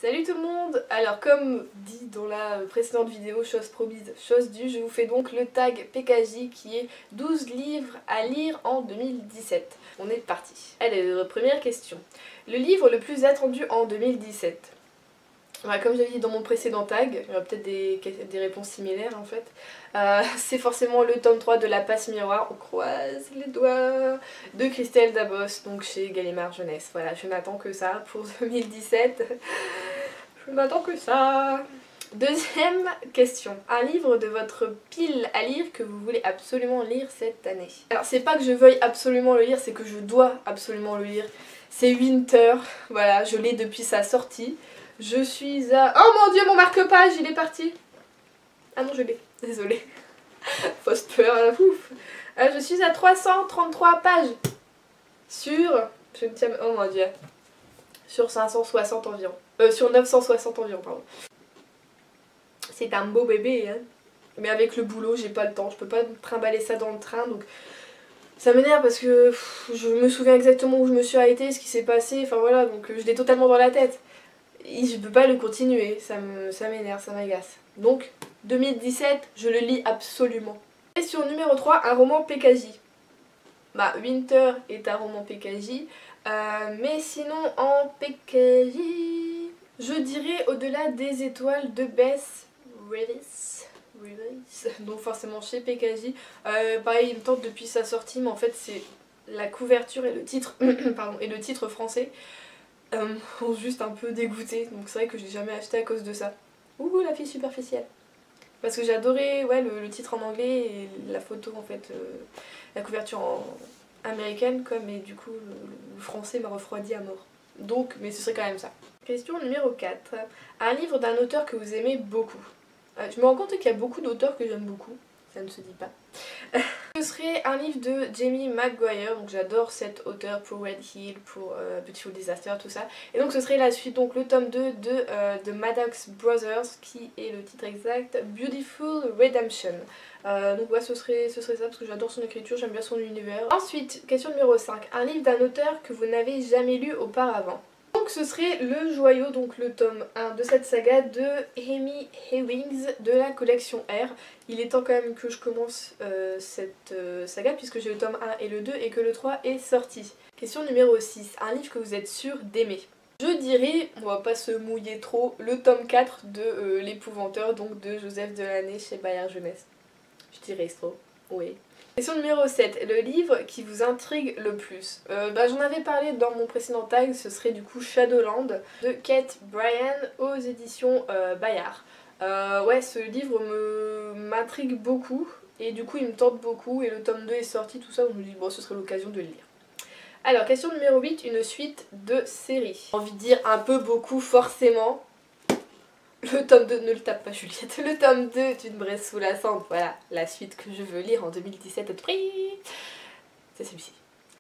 Salut tout le monde! Alors comme dit dans la précédente vidéo, chose promise, chose due, je vous fais donc le tag PKJ qui est 12 livres à lire en 2017. On est parti. Allez, première question. Le livre le plus attendu en 2017. Ouais, comme j'avais dit dans mon précédent tag, il y aura peut-être des réponses similaires en fait. C'est forcément le tome 3 de La Passe Miroir, on croise les doigts, de Christelle Dabos, donc chez Gallimard Jeunesse. Voilà, je n'attends que ça pour 2017. Je n'attends que ça. Deuxième question. Un livre de votre pile à lire que vous voulez absolument lire cette année. Alors c'est pas que je veuille absolument le lire, c'est que je dois absolument le lire. C'est Winter, voilà, je l'ai depuis sa sortie. Je suis à... Oh mon dieu, mon marque-page, il est parti. Ah non, je l'ai, désolée. Fausse peur, ouf. Je suis à 333 pages. Sur... Je me tiens... Oh mon dieu. Sur 560 environ. Sur 960 environ, pardon. C'est un beau bébé, hein. Mais avec le boulot, j'ai pas le temps. Je peux pas trimballer ça dans le train, donc... Ça m'énerve parce que je me souviens exactement où je me suis arrêtée, ce qui s'est passé, enfin voilà, donc je l'ai totalement dans la tête. Et je peux pas le continuer, ça m'énerve, ça m'agace. Donc, 2017, je le lis absolument. Question numéro 3, un roman PKJ. Bah, Winter est un roman PKJ, mais sinon en PKJ, je dirais Au-delà des étoiles de Bess Revis. Donc forcément chez PKJ. Pareil, il me tente depuis sa sortie, mais en fait c'est la couverture et le titre, pardon, et le titre français. M'ont juste un peu dégoûtée, donc c'est vrai que je l'ai jamais acheté à cause de ça. Ouh, la fille superficielle. Parce que j'ai adoré ouais, le titre en anglais et la photo en fait, la couverture américaine quoi, mais du coup le français m'a refroidi à mort. Donc, mais ce serait quand même ça. Question numéro 4. Un livre d'un auteur que vous aimez beaucoup. Je me rends compte qu'il y a beaucoup d'auteurs que j'aime beaucoup, ça ne se dit pas. Ce serait un livre de Jamie McGuire, donc j'adore cet auteur pour Red Hill, pour Beautiful Disaster, tout ça. Et donc ce serait la suite, donc le tome 2 de Maddox Brothers, qui est le titre exact, Beautiful Redemption. Donc ouais, ce serait ça, parce que j'adore son écriture, j'aime bien son univers. Ensuite, question numéro 5, un livre d'un auteur que vous n'avez jamais lu auparavant. Donc ce serait le joyau, donc le tome 1 de cette saga de Amy Hewings de la collection R. Il est temps quand même que je commence cette saga puisque j'ai le tome 1 et le 2 et que le 3 est sorti. Question numéro 6, un livre que vous êtes sûr d'aimer. Je dirais, on va pas se mouiller trop, le tome 4 de L'Épouvanteur, donc de Joseph Delaney chez Bayard Jeunesse. Je dirais ça, oui. Question numéro 7, le livre qui vous intrigue le plus. J'en avais parlé dans mon précédent tag, ce serait du coup Shadowland de Kate Bryan aux éditions Bayard. Ouais, ce livre m'intrigue beaucoup et du coup il me tente beaucoup et le tome 2 est sorti, tout ça, donc je me dis bon ce serait l'occasion de le lire. Alors question numéro 8, une suite de série. J'ai envie de dire un peu beaucoup forcément. Le tome 2, ne le tape pas Juliette, le tome 2 d'une Bresse sous la cendre, voilà, la suite que je veux lire en 2017 à tout prix. C'est celui-ci.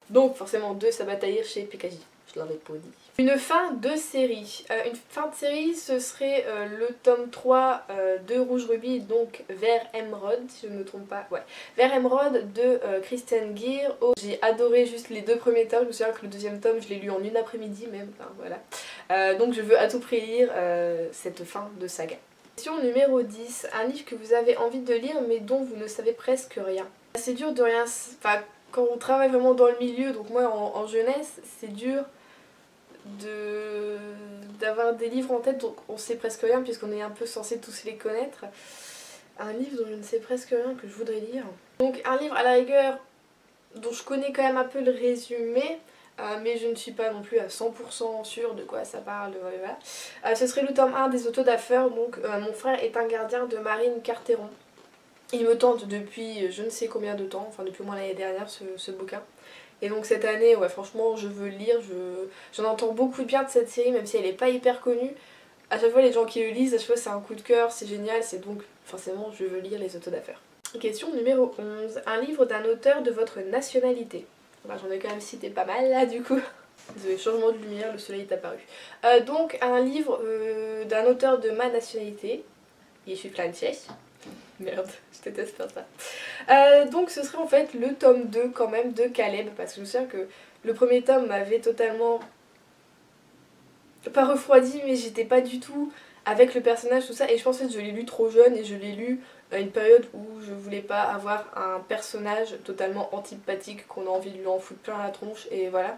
Donc forcément 2 Sabataïr chez PKJ, je l'avais pas dit. Une fin de série. Une fin de série, ce serait le tome 3 de Rouge Rubis, donc Vers Emeraude, si je ne me trompe pas. Ouais, Vers Emeraude de Christian Gear. Oh, j'ai adoré juste les 2 premiers tomes, je me souviens que le 2e tome, je l'ai lu en une après-midi même, enfin voilà. Donc je veux à tout prix lire cette fin de saga. Question numéro 10. Un livre que vous avez envie de lire mais dont vous ne savez presque rien. C'est dur de rien... Enfin, quand on travaille vraiment dans le milieu, donc moi en jeunesse, c'est dur d'avoir des livres en tête dont on sait presque rien puisqu'on est un peu censé tous les connaître. Un livre dont je ne sais presque rien que je voudrais lire. Donc un livre à la rigueur dont je connais quand même un peu le résumé, mais je ne suis pas non plus à 100% sûre de quoi ça parle, voilà. Ce serait le tome 1 des Autos d'affaires, donc Mon frère est un gardien de Marine Carteron. Il me tente depuis je ne sais combien de temps, enfin depuis au moins l'année dernière ce bouquin. Et donc cette année, ouais franchement je veux le lire, j'en entends beaucoup de bien de cette série même si elle n'est pas hyper connue. À chaque fois les gens qui le lisent, à chaque fois c'est un coup de cœur, c'est génial, c'est donc forcément je veux lire les Autos d'affaires. Question numéro 11, un livre d'un auteur de votre nationalité. J'en ai quand même cité pas mal là du coup. Désolé, changement de lumière, le soleil est apparu. Donc un livre d'un auteur de ma nationalité, je suis française. Merde, je déteste faire ça. Donc ce serait en fait le tome 2 quand même de Caleb, parce que je me souviens que le premier tome m'avait totalement pas refroidi, mais j'étais pas du tout avec le personnage, tout ça. Et je pense que je l'ai lu trop jeune et je l'ai lu à une période où je voulais pas avoir un personnage totalement antipathique qu'on a envie de lui en foutre plein la tronche et voilà.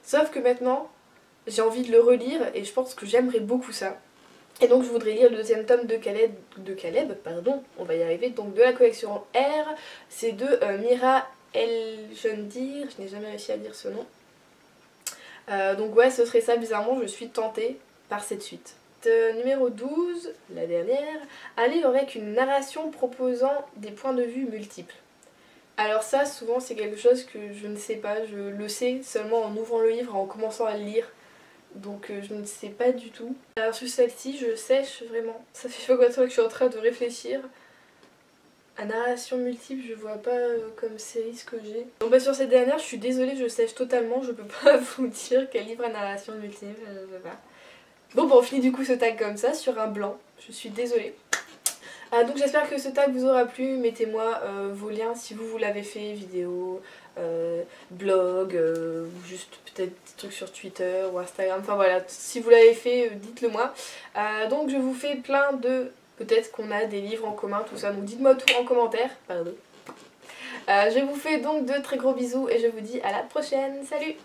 Sauf que maintenant, j'ai envie de le relire et je pense que j'aimerais beaucoup ça. Et donc je voudrais lire le deuxième tome de Caleb, pardon, on va y arriver, donc de la collection R. C'est de Mira El-Jendir, je n'ai jamais réussi à dire ce nom. Donc ouais, ce serait ça, bizarrement, je suis tentée par cette suite. Numéro 12, la dernière, un livre avec une narration proposant des points de vue multiples. Alors ça, souvent, c'est quelque chose que je ne sais pas, je le sais seulement en ouvrant le livre, en commençant à le lire. Donc je ne sais pas du tout. Alors sur celle-ci, je sèche vraiment. Ça fait pas quoi de temps que je suis en train de réfléchir. À narration multiple, je vois pas comme série ce que j'ai. Donc bah sur cette dernière, je suis désolée, je sèche totalement. Je peux pas vous dire quel livre à narration multiple, je sais pas. Bon bah on finit du coup ce tag comme ça, sur un blanc. Je suis désolée. Donc j'espère que ce tag vous aura plu, mettez-moi vos liens si vous l'avez fait, vidéo, blog, ou juste peut-être des trucs sur Twitter ou Instagram, enfin voilà, si vous l'avez fait, dites-le moi. Donc je vous fais plein de, peut-être qu'on a des livres en commun, tout ça, donc dites-moi tout en commentaire, pardon. Je vous fais donc de très gros bisous et je vous dis à la prochaine, salut!